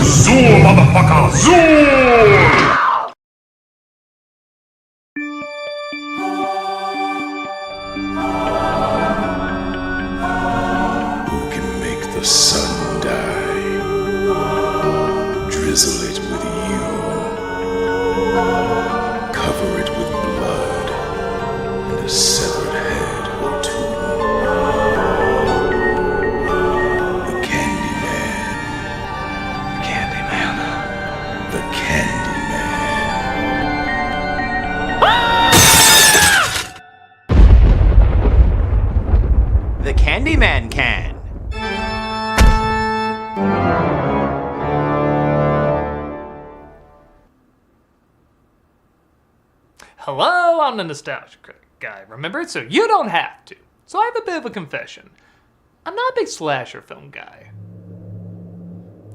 Zoom, motherfucker! Zoom! Who can make the sun die? Drizzle it with you. Cover it with blood and a severed head or two. The Candyman. The Candyman. The Candyman. The Candyman can. Hello, I'm the nostalgia guy, remember? So you don't have to. So I have a bit of a confession. I'm not a big slasher film guy.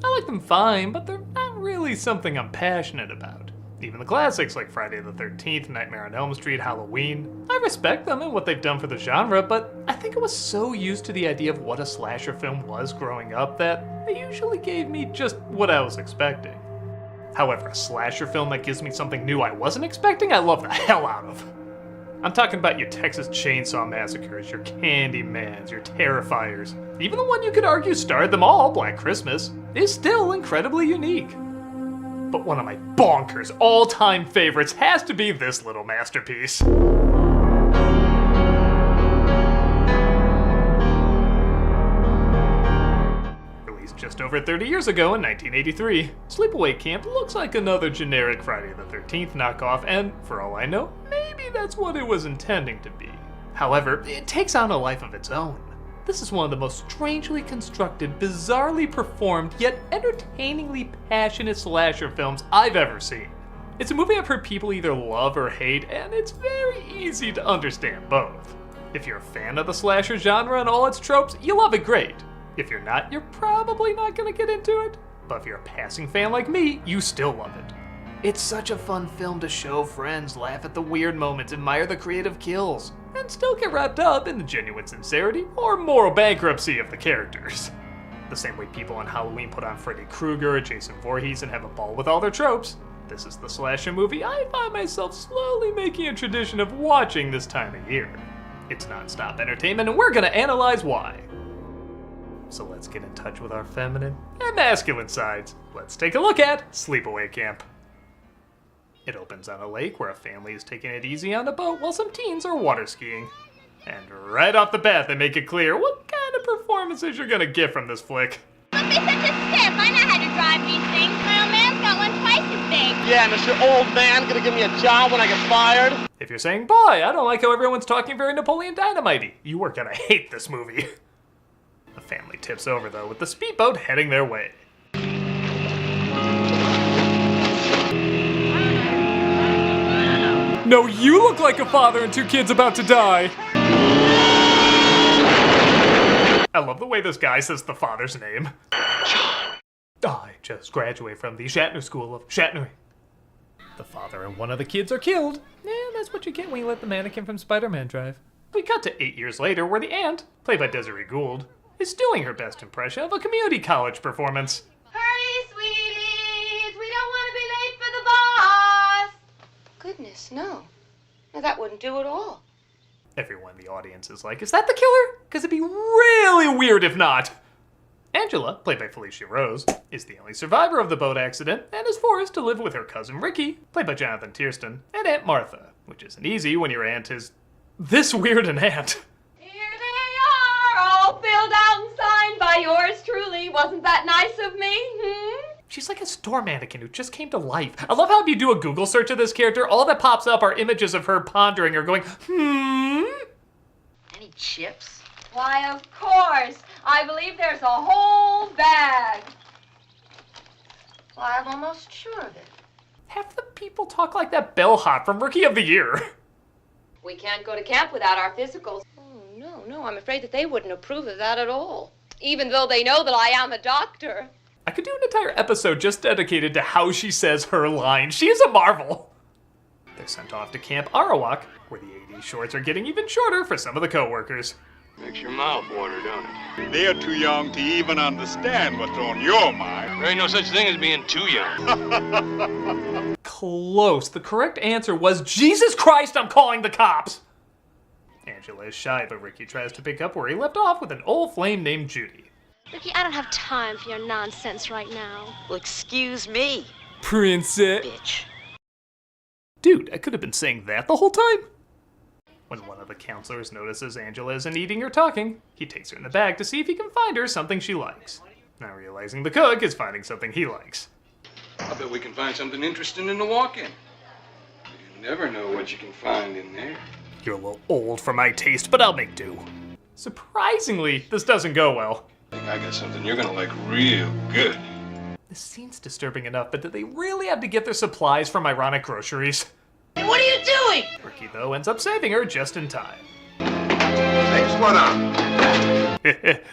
I like them fine, but they're not really something I'm passionate about. Even the classics like Friday the 13th, Nightmare on Elm Street, Halloween, I respect them and what they've done for the genre, but I think I was so used to the idea of what a slasher film was growing up that they usually gave me just what I was expecting. However, a slasher film that gives me something new I wasn't expecting, I love the hell out of. I'm talking about your Texas Chainsaw Massacres, your Candymans, your Terrifiers. Even the one you could argue starred them all, Black Christmas, is still incredibly unique. But one of my bonkers all-time favorites has to be this little masterpiece. Released just over 30 years ago in 1983, Sleepaway Camp looks like another generic Friday the 13th knockoff, and for all I know, maybe that's what it was intending to be. However, it takes on a life of its own. This is one of the most strangely constructed, bizarrely performed, yet entertainingly passionate slasher films I've ever seen. It's a movie I've heard people either love or hate, and it's very easy to understand both. If you're a fan of the slasher genre and all its tropes, you love it great. If you're not, you're probably not gonna get into it. But if you're a passing fan like me, you still love it. It's such a fun film to show friends, laugh at the weird moments, admire the creative kills, and still get wrapped up in the genuine sincerity or moral bankruptcy of the characters. The same way people on Halloween put on Freddy Krueger or Jason Voorhees and have a ball with all their tropes, this is the slasher movie I find myself slowly making a tradition of watching this time of year. It's non-stop entertainment, and we're gonna analyze why. So let's get in touch with our feminine and masculine sides. Let's take a look at Sleepaway Camp. It opens on a lake where a family is taking it easy on a boat while some teens are water skiing. And right off the bat, they make it clear what kind of performances you're gonna get from this flick. Don't be such a stiff. I know how to drive these things. My old man's got one twice as big. Yeah, and is your old man gonna give me a job when I get fired? If you're saying, boy, I don't like how everyone's talking very Napoleon Dynamite-y, you are gonna hate this movie. The family tips over, though, with the speedboat heading their way. No, you look like a father and two kids about to die. I love the way this guy says the father's name. I just graduated from the Shatner School of Shatnering. The father and one of the kids are killed. Yeah, that's what you get when you let the mannequin from Spider-Man drive. We cut to 8 years later, where the aunt, played by Desiree Gould, is doing her best impression of a community college performance. Hurry, sweeties. We don't want to be late for the boss. Goodness, no. No, that wouldn't do at all. Everyone in the audience is like, is that the killer? Because it'd be really weird if not. Angela, played by Felicia Rose, is the only survivor of the boat accident and is forced to live with her cousin Ricky, played by Jonathan Tiersten, and Aunt Martha, which isn't easy when your aunt is this weird an aunt. Here they are, all filled out and signed by yours truly. Wasn't that nice of me? She's like a store mannequin who just came to life. I love how if you do a Google search of this character, all that pops up are images of her pondering or going, Any chips? Why, of course. I believe there's a whole bag. Why, I'm almost sure of it. Half the people talk like that bellhop from Rookie of the Year. We can't go to camp without our physicals. Oh, no, I'm afraid that they wouldn't approve of that at all. Even though they know that I am a doctor. I could do an entire episode just dedicated to how she says her line. She is a marvel. They're sent off to Camp Arawak, where the 80s shorts are getting even shorter for some of the co-workers. Makes your mouth water, don't it? They're too young to even understand what's on your mind. There ain't no such thing as being too young. Close. The correct answer was Jesus Christ, I'm calling the cops! Angela is shy, but Ricky tries to pick up where he left off with an old flame named Judy. Ricky, I don't have time for your nonsense right now. Well, excuse me, Princess. bitch. Dude, I could have been saying that the whole time. When one of the counselors notices Angela isn't eating or talking, he takes her in the bag to see if he can find her something she likes. Now realizing the cook is finding something he likes. I bet we can find something interesting in the walk-in. You never know what you can find in there. You're a little old for my taste, but I'll make do. Surprisingly, this doesn't go well. I think I got something you're gonna like real good. This scene's disturbing enough, but do they really have to get their supplies from ironic groceries? What are you doing? Ricky, though, ends up saving her just in time. Next one up.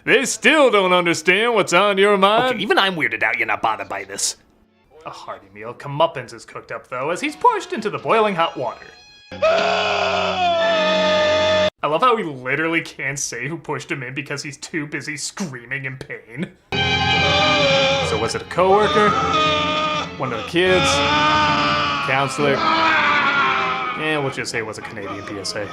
They still don't understand what's on your mind. Okay, even I'm weirded out you're not bothered by this. A hearty meal comeuppance is cooked up, though, as he's pushed into the boiling hot water. I love how he literally can't say who pushed him in because he's too busy screaming in pain. So was it a coworker? One of the kids? Counselor? And we'll just say it was a Canadian PSA.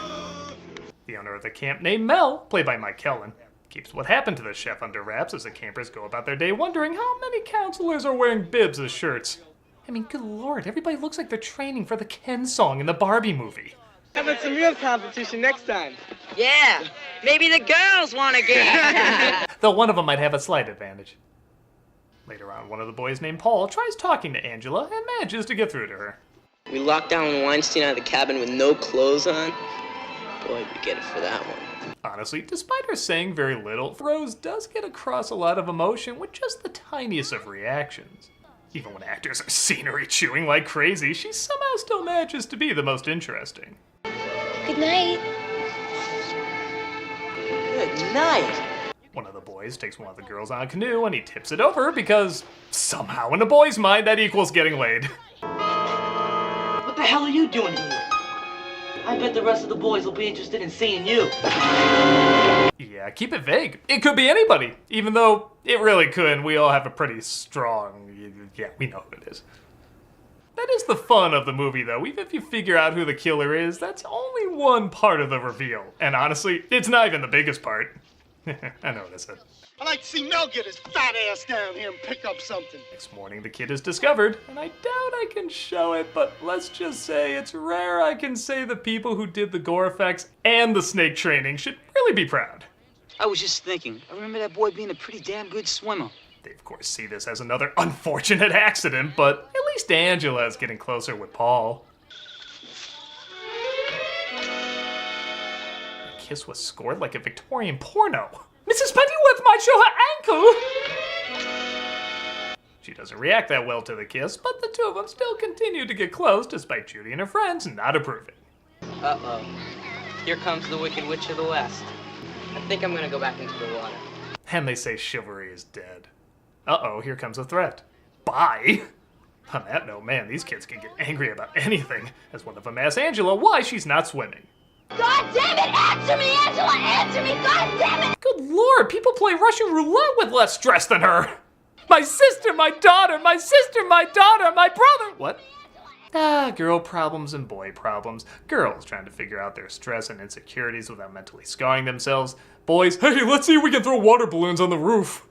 The owner of the camp, named Mel, played by Mike Kellen, keeps what happened to the chef under wraps as the campers go about their day wondering how many counselors are wearing bibs as shirts. I mean, good lord, everybody looks like they're training for the Ken song in the Barbie movie. Having some real competition next time. Yeah, maybe the girls want to get. Though one of them might have a slight advantage. Later on, one of the boys named Paul tries talking to Angela and manages to get through to her. We locked down Weinstein out of the cabin with no clothes on. Boy, we get it for that one. Honestly, despite her saying very little, Rose does get across a lot of emotion with just the tiniest of reactions. Even when actors are scenery chewing like crazy, she somehow still manages to be the most interesting. Good night. Good night. One of the boys takes one of the girls on a canoe and he tips it over because somehow in a boy's mind that equals getting laid. What the hell are you doing here? I bet the rest of the boys will be interested in seeing you. Yeah, keep it vague. It could be anybody, even though it really could. We all have a pretty strong, yeah, we know who it is. That is the fun of the movie, though. Even if you figure out who the killer is, that's only one part of the reveal. And honestly, it's not even the biggest part. I notice it. I'd like to see Mel get his fat ass down here and pick up something. Next morning, the kid is discovered, and I doubt I can show it, but let's just say it's rare I can say the people who did the gore effects and the snake training should really be proud. I was just thinking, I remember that boy being a pretty damn good swimmer. They, of course, see this as another unfortunate accident, but at least Angela is getting closer with Paul. The kiss was scored like a Victorian porno. Mrs. Pennyworth might show her ankle! She doesn't react that well to the kiss, but the two of them still continue to get close despite Judy and her friends not approving. Uh-oh. Here comes the Wicked Witch of the West. I think I'm gonna go back into the water. And they say chivalry is dead. Uh-oh, here comes a threat. Bye! On that note, man, these kids can get angry about anything, as one of them asks Angela why she's not swimming. God damn it! Answer me, Angela! Answer me! God damn it! Good lord, people play Russian roulette with less stress than her! My sister, my daughter, my sister, my daughter, my brother! What? Ah, girl problems and boy problems. Girls trying to figure out their stress and insecurities without mentally scarring themselves. Boys, hey, let's see if we can throw water balloons on the roof.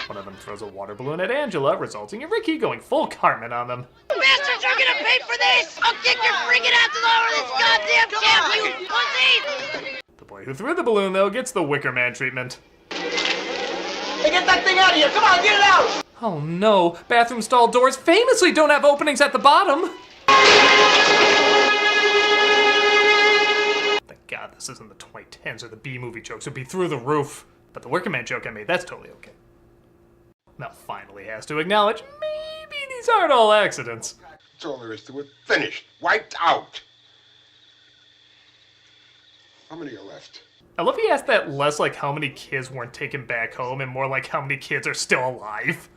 One of them throws a water balloon at Angela, resulting in Ricky going full Cartman on them. Bastards are gonna pay for this! I'll kick your freaking asses over this goddamn camp, you pussies! The boy who threw the balloon, though, gets the Wicker Man treatment. Hey, get that thing out of here! Come on, get it out! Oh no, bathroom stall doors famously don't have openings at the bottom! Thank God this isn't the 2010s or the B-movie jokes would be through the roof. But the Wicker Man joke I made, that's totally okay. Mel finally has to acknowledge maybe these aren't all accidents. That's all there is to it. Finished. Wiped out. How many are left? I love he asked that less like how many kids weren't taken back home and more like how many kids are still alive.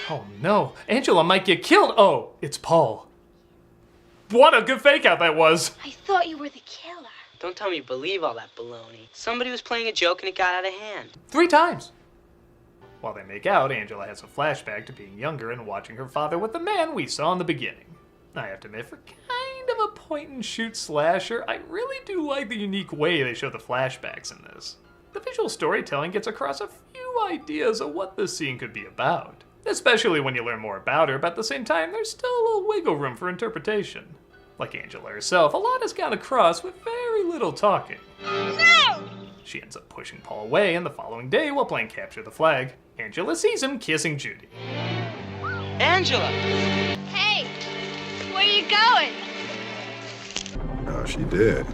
Oh no, Angela might get killed. Oh, it's Paul. What a good fake out that was. I thought you were the killer. Don't tell me you believe all that baloney. Somebody was playing a joke and it got out of hand. 3 times. While they make out, Angela has a flashback to being younger and watching her father with the man we saw in the beginning. I have to admit, for kind of a point-and-shoot slasher, I really do like the unique way they show the flashbacks in this. The visual storytelling gets across a few ideas of what this scene could be about, especially when you learn more about her, but at the same time, there's still a little wiggle room for interpretation. Like Angela herself, a lot has gone across with very little talking. No! She ends up pushing Paul away, and the following day, while playing Capture the Flag, Angela sees him kissing Judy. Angela! Hey, where you going? Oh, she did.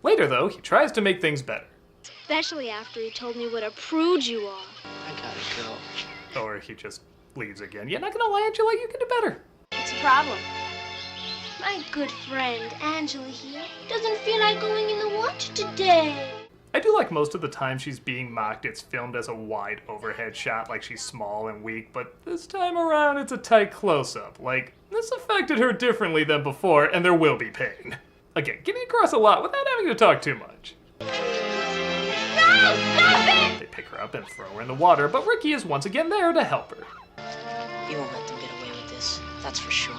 Later, though, he tries to make things better. Especially after he told me what a prude you are. I gotta go. Or he just leaves again. Yeah, not gonna lie, Angela, you can do better. What's the problem? My good friend, Angela here, doesn't feel like going in the water today. I do like most of the time she's being mocked, it's filmed as a wide overhead shot like she's small and weak, but this time around it's a tight close-up. Like, this affected her differently than before, and there will be pain. Again, getting across a lot without having to talk too much. No, stop it! They pick her up and throw her in the water, but Ricky is once again there to help her. You won't let them get away with this, that's for sure.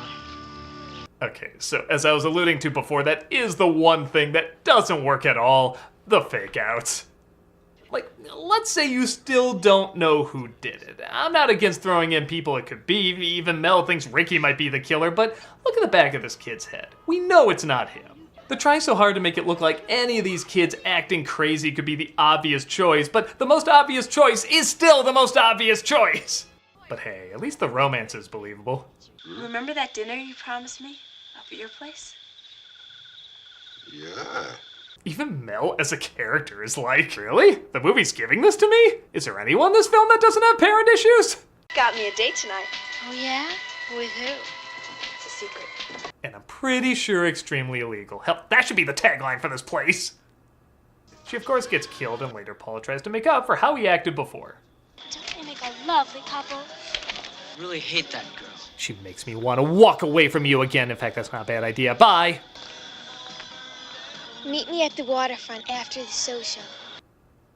Okay, so as I was alluding to before, that is the one thing that doesn't work at all, the fake outs. Like, let's say you still don't know who did it. I'm not against throwing in people it could be, even Mel thinks Ricky might be the killer, but look at the back of this kid's head. We know it's not him. They're trying so hard to make it look like any of these kids acting crazy could be the obvious choice, but the most obvious choice is still the most obvious choice. But hey, at least the romance is believable. Remember that dinner you promised me up at your place? Yeah. Even Mel as a character is like, really? The movie's giving this to me? Is there anyone in this film that doesn't have parent issues? Got me a date tonight. Oh yeah? With who? It's a secret. And I'm pretty sure extremely illegal. Hell, that should be the tagline for this place. She of course gets killed, and later Paula tries to make up for how he acted before. Don't they make a lovely couple? I really hate that girl. She makes me want to walk away from you again. In fact, that's not a bad idea. Bye. Meet me at the waterfront after the social.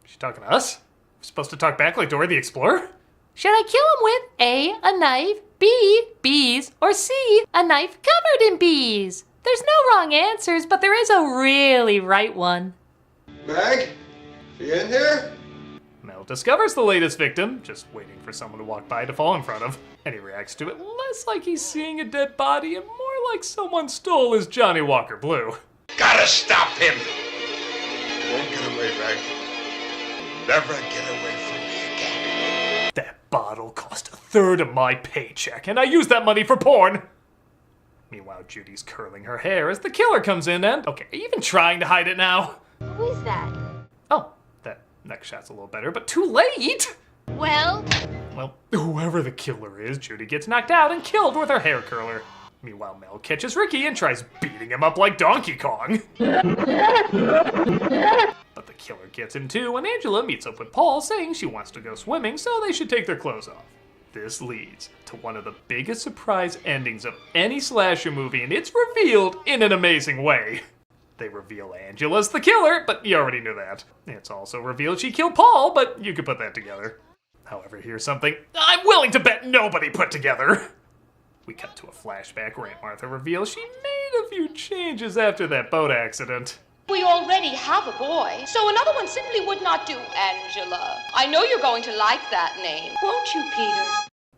She talking to us? We're supposed to talk back like Dora the Explorer? Should I kill him with A, a knife, B, bees, or C, a knife covered in bees? There's no wrong answers, but there is a really right one. Meg? You in here? Mel discovers the latest victim, just waiting for someone to walk by to fall in front of, and he reacts to it less like he's seeing a dead body and more like someone stole his Johnny Walker Blue. Gotta stop him! You won't get away, Meg. Never get away from me again. That bottle cost a third of my paycheck, and I used that money for porn! Meanwhile, Judy's curling her hair as the killer comes in and... Okay, are you even trying to hide it now? Who is that? Oh, that next shot's a little better, but too late! Well, Well, whoever the killer is, Judy gets knocked out and killed with her hair curler. Meanwhile, Mel catches Ricky and tries beating him up like Donkey Kong. But the killer gets him too, and Angela meets up with Paul saying she wants to go swimming, so they should take their clothes off. This leads to one of the biggest surprise endings of any slasher movie, and it's revealed in an amazing way. They reveal Angela's the killer, but you already knew that. It's also revealed she killed Paul, but you could put that together. However, here's something I'm willing to bet nobody put together. We cut to a flashback where Aunt Martha reveals she made a few changes after that boat accident. We already have a boy, so another one simply would not do, Angela. I know you're going to like that name, won't you, Peter?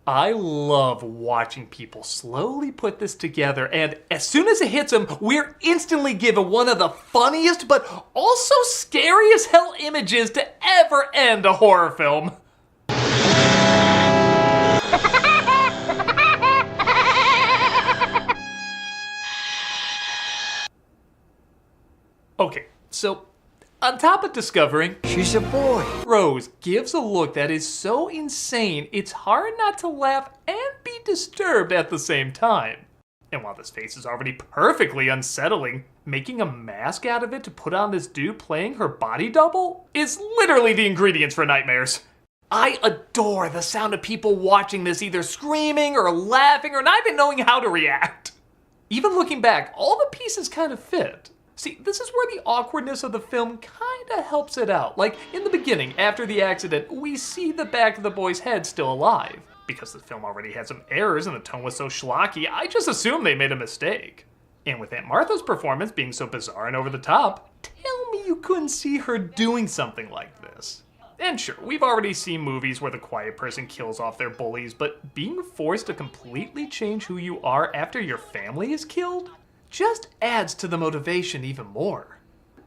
I love watching people slowly put this together, and as soon as it hits them, we're instantly given one of the funniest but also scary as hell images to ever end a horror film. Okay, so on top of discovering she's a boy, Rose gives a look that is so insane it's hard not to laugh and be disturbed at the same time. And while this face is already perfectly unsettling, making a mask out of it to put on this dude playing her body double is literally the ingredients for nightmares. I adore the sound of people watching this either screaming or laughing or not even knowing how to react. Even looking back, all the pieces kind of fit. See, this is where the awkwardness of the film kinda helps it out. Like, in the beginning, after the accident, we see the back of the boy's head still alive. Because the film already had some errors and the tone was so schlocky, I just assumed they made a mistake. And with Aunt Martha's performance being so bizarre and over the top, tell me you couldn't see her doing something like this. And sure, we've already seen movies where the quiet person kills off their bullies, but being forced to completely change who you are after your family is killed just adds to the motivation even more.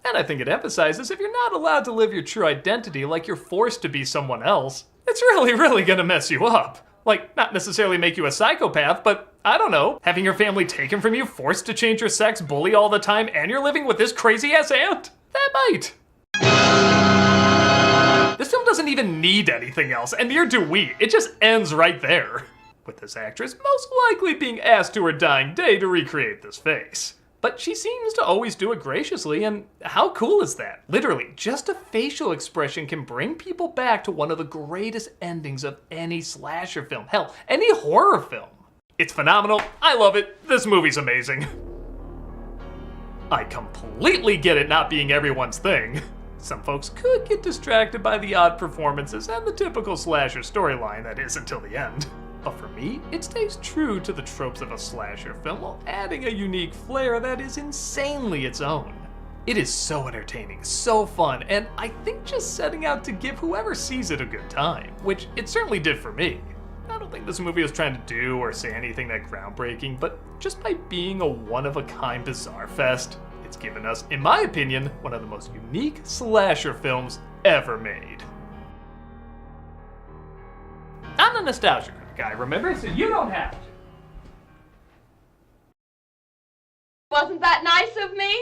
And I think it emphasizes if you're not allowed to live your true identity like you're forced to be someone else, it's really gonna mess you up. Like, not necessarily make you a psychopath, but I don't know, having your family taken from you, forced to change your sex, bully all the time, and you're living with this crazy-ass aunt? That might. This film doesn't even need anything else, and neither do we. It just ends right there. With this actress most likely being asked to her dying day to recreate this face. But she seems to always do it graciously, and how cool is that? Literally, just a facial expression can bring people back to one of the greatest endings of any slasher film. Hell, any horror film. It's phenomenal, I love it, this movie's amazing. I completely get it not being everyone's thing. Some folks could get distracted by the odd performances and the typical slasher storyline that is until the end. But for me, it stays true to the tropes of a slasher film while adding a unique flair that is insanely its own. It is so entertaining, so fun, and I think just setting out to give whoever sees it a good time, which it certainly did for me. I don't think this movie was trying to do or say anything that groundbreaking, but just by being a one-of-a-kind bizarre fest, it's given us, in my opinion, one of the most unique slasher films ever made. I'm the nostalgia guy, remember? So you don't have to. Wasn't that nice of me?